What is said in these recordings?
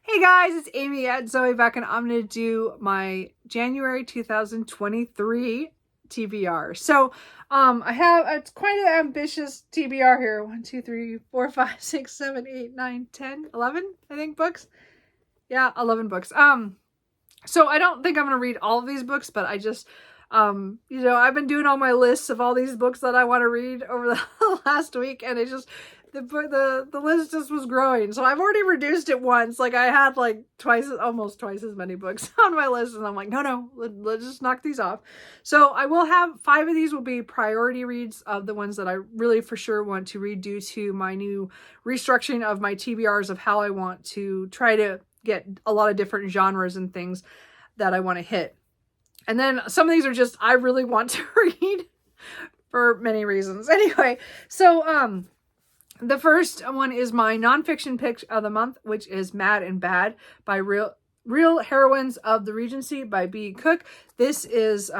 Hey guys, it's Amy at Zoe back, and I'm going to do my January 2023 TBR. So, I have it's quite an ambitious TBR here. 1, 2, 3, 4, 5, 6, 7, 8, 9, 10, 11, I think, books. Yeah, 11 books. So I don't think I'm going to read all of these books, but I just, I've been doing all my lists of all these books that I want to read over the last week, and it just, the list just was growing. So I've already reduced it once. Like I had like almost twice as many books on my list, and I'm like, no, let's just knock these off. So I will have 5 of these will be priority reads of the ones that I really for sure want to read due to my new restructuring of my TBRs of how I want to try to get a lot of different genres and things that I want to hit. And then some of these are just, I really want to read for many reasons. Anyway, so, the first one is my nonfiction pick of the month, which is Mad and Bad by Real Heroines of the Regency by B. Cook. This is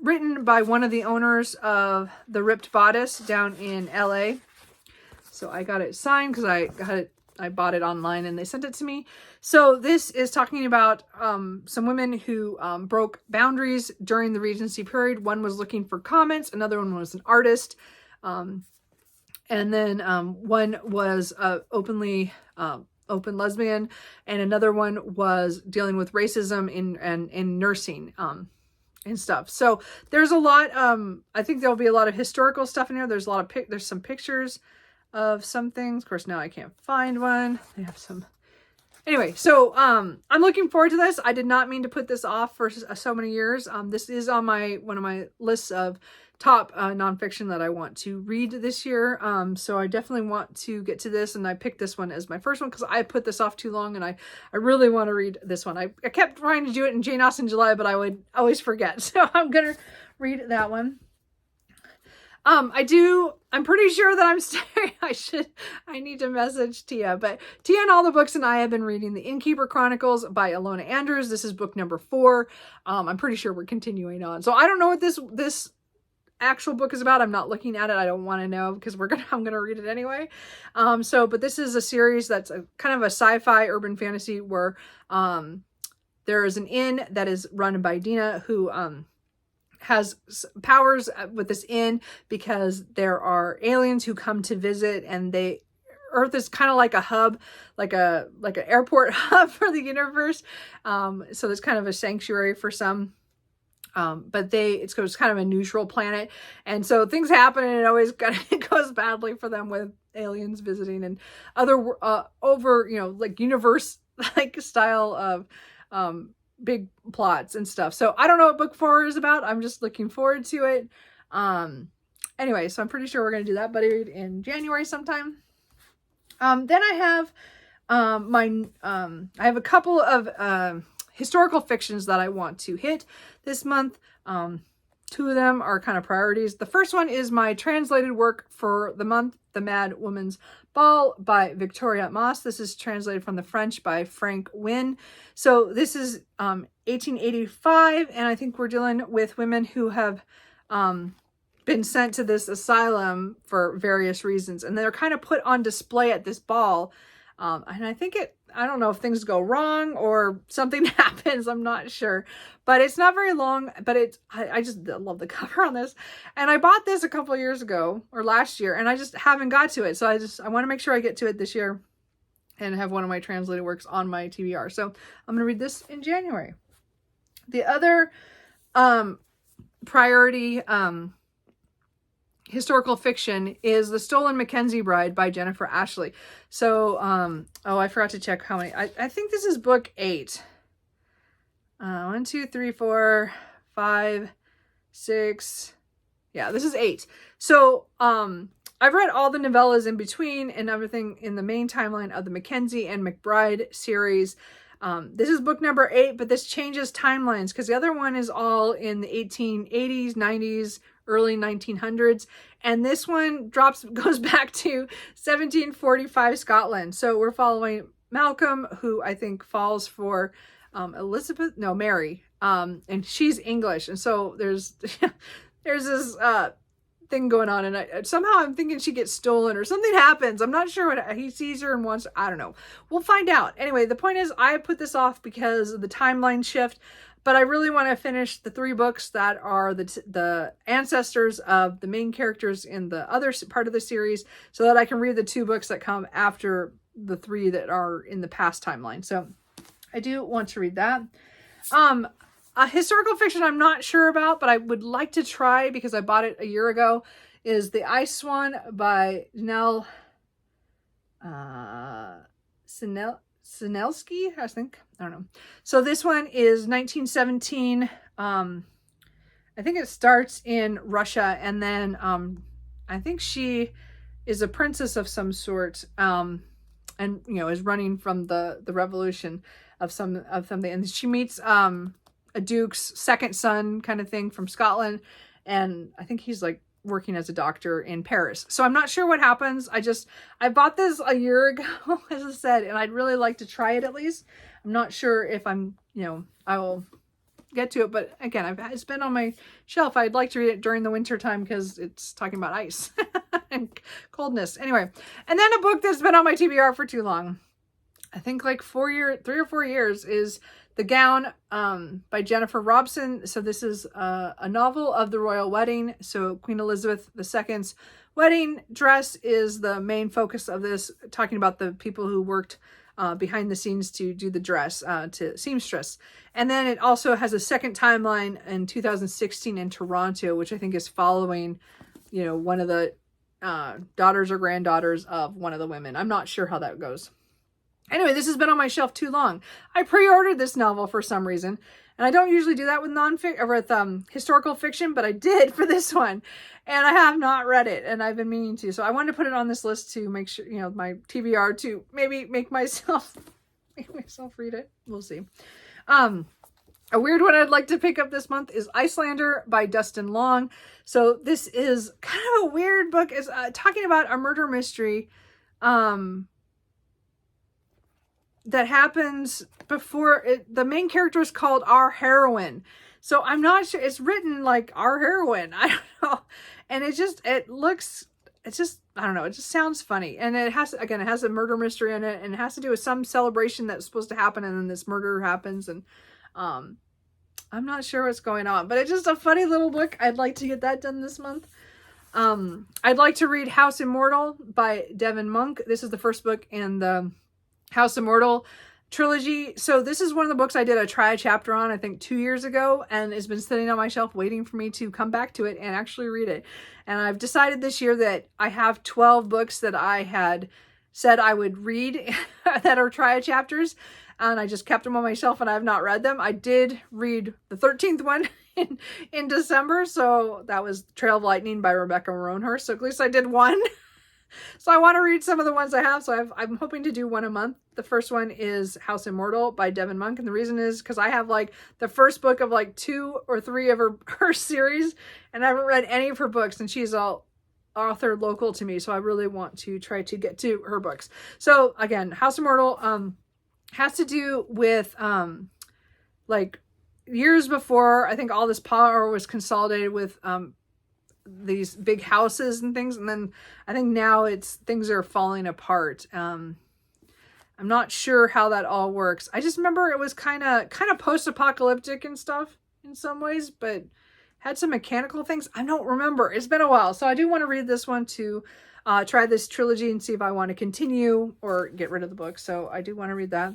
written by one of the owners of the Ripped Bodice down in LA. So I got it signed because I bought it online and they sent it to me. So this is talking about some women who broke boundaries during the Regency period. One was looking for comments. Another one was an artist. And then one was open lesbian, and another one was dealing with racism in nursing and stuff. So there's a lot. I think there'll be a lot of historical stuff in here. There's a lot of there's some pictures of some things. Of course, now I can't find one. They have some. Anyway, so I'm looking forward to this. I did not mean to put this off for so many years. This is on one of my lists of top nonfiction that I want to read this year. So I definitely want to get to this, and I picked this one as my first one because I put this off too long, and I really want to read this one. I kept trying to do it in Jane Austen July, but I would always forget. So I'm going to read that one. I'm pretty sure that I need to message Tia, but Tia and all the books and I have been reading the Innkeeper Chronicles by Ilona Andrews. This is book number 4. I'm pretty sure we're continuing on. So I don't know what this actual book is about. I'm not looking at it. I don't want to know because I'm going to read it anyway. But this is a series that's kind of a sci-fi urban fantasy where, there is an inn that is run by Dina who, has powers with this inn because there are aliens who come to visit, and Earth is kind of like a hub, like an airport hub for the universe. So there's kind of a sanctuary for some, but it's kind of a neutral planet. And so things happen, and it goes badly for them with aliens visiting and other, like universe like style of, big plots and stuff. So I don't know what book 4 is about. I'm just looking forward to it. Anyway, so I'm pretty sure we're going to do that buddy read in January sometime. Then I have I have a couple of historical fictions that I want to hit this month. 2 of them are kind of priorities. The first one is my translated work for the month, The Mad Woman's Ball by Victoria Moss. This is translated from the French by Frank Wynne. So this is 1885, and I think we're dealing with women who have been sent to this asylum for various reasons, and they're kind of put on display at this ball. And I don't know if things go wrong or something happens. I'm not sure, but it's not very long, but I just love the cover on this. And I bought this a couple of years ago or last year, and I just haven't got to it. So I want to make sure I get to it this year and have one of my translated works on my TBR. So I'm going to read this in January. The other, priority, historical fiction is The Stolen McKenzie Bride by Jennifer Ashley. So, I forgot to check how many. I think this is book 8. 1, 2, 3, 4, 5, 6. Yeah, this is 8. So, I've read all the novellas in between and everything in the main timeline of the McKenzie and McBride series. This is book number 8, but this changes timelines because the other one is all in the 1880s, 90s, early 1900s, and this one goes back to 1745 Scotland. So we're following Malcolm, who I think falls for Mary, and she's English, and so there's this thing going on, and somehow I'm thinking she gets stolen or something happens. I'm not sure what he sees her and wants. I don't know. We'll find out. Anyway, the point is I put this off because of the timeline shift, but I really want to finish the 3 books that are the ancestors of the main characters in the other part of the series, so that I can read the 2 books that come after the 3 that are in the past timeline. So I do want to read that. Historical fiction I'm not sure about, but I would like to try because I bought it a year ago, is The Ice Swan by Nell Sinelsky, I think. I don't know. So this one is 1917. I think it starts in Russia, and then I think she is a princess of some sort, and is running from the revolution of something, and she meets a duke's second son kind of thing from Scotland, and I think he's like working as a doctor in Paris. So I'm not sure what happens. I bought this a year ago, as I said, and I'd really like to try it at least. I'm not sure if I will get to it, but again, it's been on my shelf. I'd like to read it during the winter time because it's talking about ice and coldness. Anyway, and then a book that's been on my TBR for too long, I think like 3 or 4 years, is The Gown by Jennifer Robson. So this is a novel of the royal wedding. So Queen Elizabeth II's wedding dress is the main focus of this, talking about the people who worked behind the scenes to do the dress, to seamstress. And then it also has a second timeline in 2016 in Toronto, which I think is following, one of the daughters or granddaughters of one of the women. I'm not sure how that goes. Anyway, this has been on my shelf too long. I pre-ordered this novel for some reason, and I don't usually do that with historical fiction, but I did for this one, and I have not read it, and I've been meaning to. So I wanted to put it on this list to make sure, my TBR, to maybe make myself read it. We'll see. A weird one I'd like to pick up this month is Icelander by Dustin Long. So this is kind of a weird book. It's talking about a murder mystery that happens before the main character is called Our Heroine. So I'm not sure, it's written like Our Heroine. I don't know. And I don't know. It just sounds funny. And it has a murder mystery in it, and it has to do with some celebration that's supposed to happen, and then this murder happens. And I'm not sure what's going on, but it's just a funny little book. I'd like to get that done this month. I'd like to read House Immortal by Devin Monk. This is the first book in the House Immortal trilogy. So this is one of the books I did a try a chapter on, I think 2 years ago, and it's been sitting on my shelf waiting for me to come back to it and actually read it. And I've decided this year that I have 12 books that I had said I would read that are try a chapters, and I just kept them on my shelf and I have not read them. I did read the 13th one in December, so that was Trail of Lightning by Rebecca Roanhurst. So at least I did one. So I want to read some of the ones I have. So I'm hoping to do one a month. The first one is House Immortal by Devin Monk. And the reason is because I have like the first book of like 2 or 3 of her series. And I haven't read any of her books. And she's all author local to me. So I really want to try to get to her books. So again, House Immortal has to do with like years before, I think all this power was consolidated with these big houses and things, and then I think now things are falling apart. I'm not sure how that all works. I just remember it was kind of post-apocalyptic and stuff in some ways, but had some mechanical things. I don't remember. It's been a while, so I do want to read this one to try this trilogy and see if I want to continue or get rid of the book. So I do want to read that.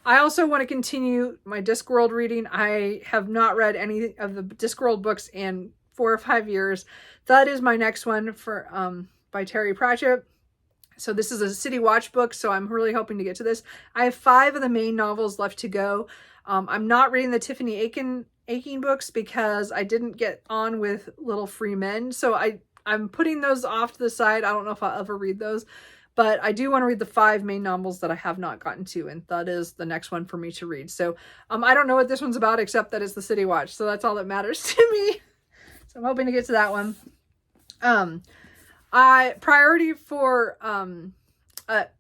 I also want to continue my Discworld reading. I have not read any of the Discworld books in 4 or 5 years. That is my next one for by Terry Pratchett. So this is a City Watch book, so I'm really hoping to get to this. I have 5 of the main novels left to go. I'm not reading the Tiffany Aching books because I didn't get on with Little Free Men. So I'm putting those off to the side. I don't know if I'll ever read those. But I do want to read the 5 main novels that I have not gotten to, and that is the next one for me to read. So I don't know what this one's about except that it's the City Watch. So that's all that matters to me. So I'm hoping to get to that one. Priority for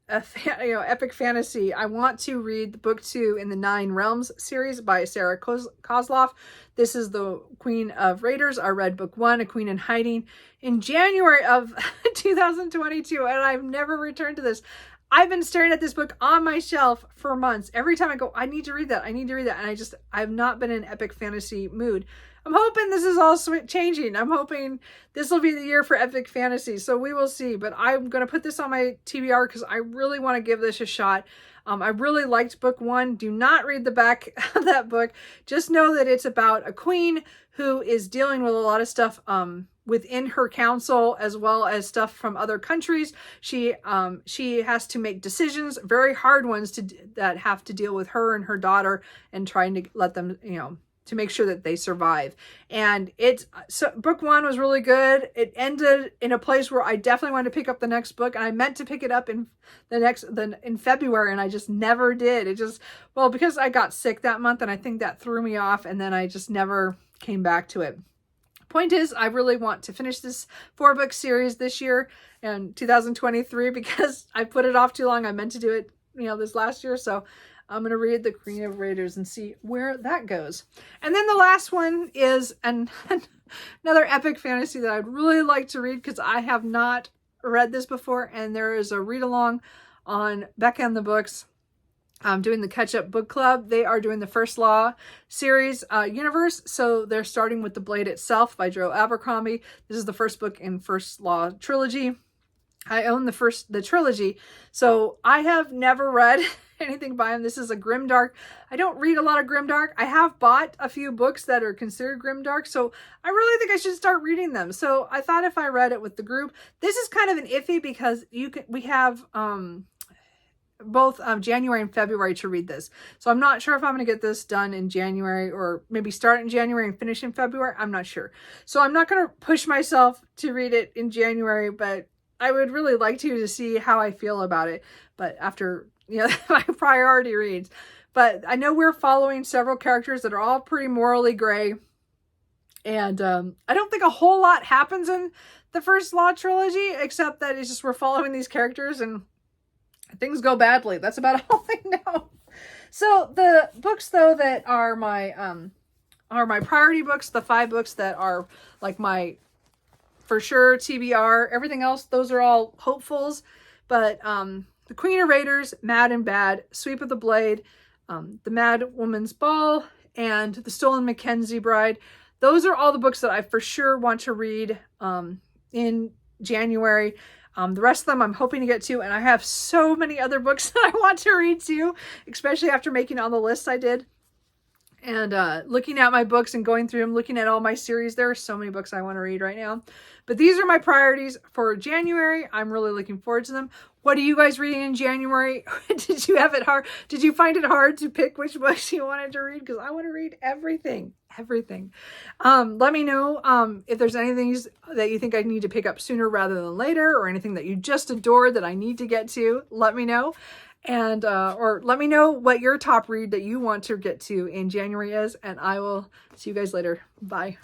epic fantasy, I want to read book 2 in the 9 Realms series by Sarah Kozloff. This is the Queen of Raiders. I read book 1, A Queen in Hiding, in January of 2022, and I've never returned to this. I've been staring at this book on my shelf for months. Every time I go, I need to read that. I need to read that. And I've not been in epic fantasy mood. I'm hoping this is all changing. I'm hoping this will be the year for epic fantasy. So we will see. But I'm going to put this on my TBR because I really want to give this a shot. I really liked book 1. Do not read the back of that book. Just know that it's about a queen who is dealing with a lot of stuff within her council, as well as stuff from other countries. She has to make decisions, very hard ones that have to deal with her and her daughter, and trying to let them, to make sure that they survive. And book 1 was really good. It ended in a place where I definitely wanted to pick up the next book, and I meant to pick it up in February, and I just never did. Because I got sick that month, and I think that threw me off, and then I just never came back to it. Point is, I really want to finish this 4-book series this year in 2023 because I put it off too long. I meant to do it, this last year. So I'm going to read The Queen of Raiders and see where that goes. And then the last one is another epic fantasy that I'd really like to read because I have not read this before. And there is a read along on Becca and the Books. I'm doing the catch-up book club. They are doing the First Law series universe. So they're starting with The Blade Itself by Joe Abercrombie. This is the first book in First Law trilogy. I own the trilogy. So I have never read anything by him. This is a grimdark. I don't read a lot of grimdark. I have bought a few books that are considered grimdark. So I really think I should start reading them. So I thought if I read it with the group, this is kind of an iffy because we have both January and February to read this. So I'm not sure if I'm going to get this done in January, or maybe start in January and finish in February. I'm not sure. So I'm not going to push myself to read it in January, but I would really like to see how I feel about it. But after, my priority reads. But I know we're following several characters that are all pretty morally gray. And I don't think a whole lot happens in the First Law trilogy, except that it's just we're following these characters and things go badly. That's about all I know. So the books, though, that are my priority books, the 5 books that are like my for sure TBR, everything else, those are all hopefuls. But The Queen of Raiders, Mad and Bad, Sweep of the Blade, The Mad Woman's Ball, and The Stolen McKenzie Bride. Those are all the books that I for sure want to read in January. The rest of them I'm hoping to get to, and I have so many other books that I want to read too, especially after making all the lists I did. And looking at my books and going through them, looking at all my series, there are so many books I want to read right now. But these are my priorities for January. I'm really looking forward to them. What are you guys reading in January? Did you have it hard? Did you find it hard to pick which books you wanted to read? Because I want to read everything. Let me know if there's anything that you think I need to pick up sooner rather than later, or anything that you just adored that I need to get to. Let me know. And or let me know what your top read that you want to get to in January is, and I will see you guys later. Bye.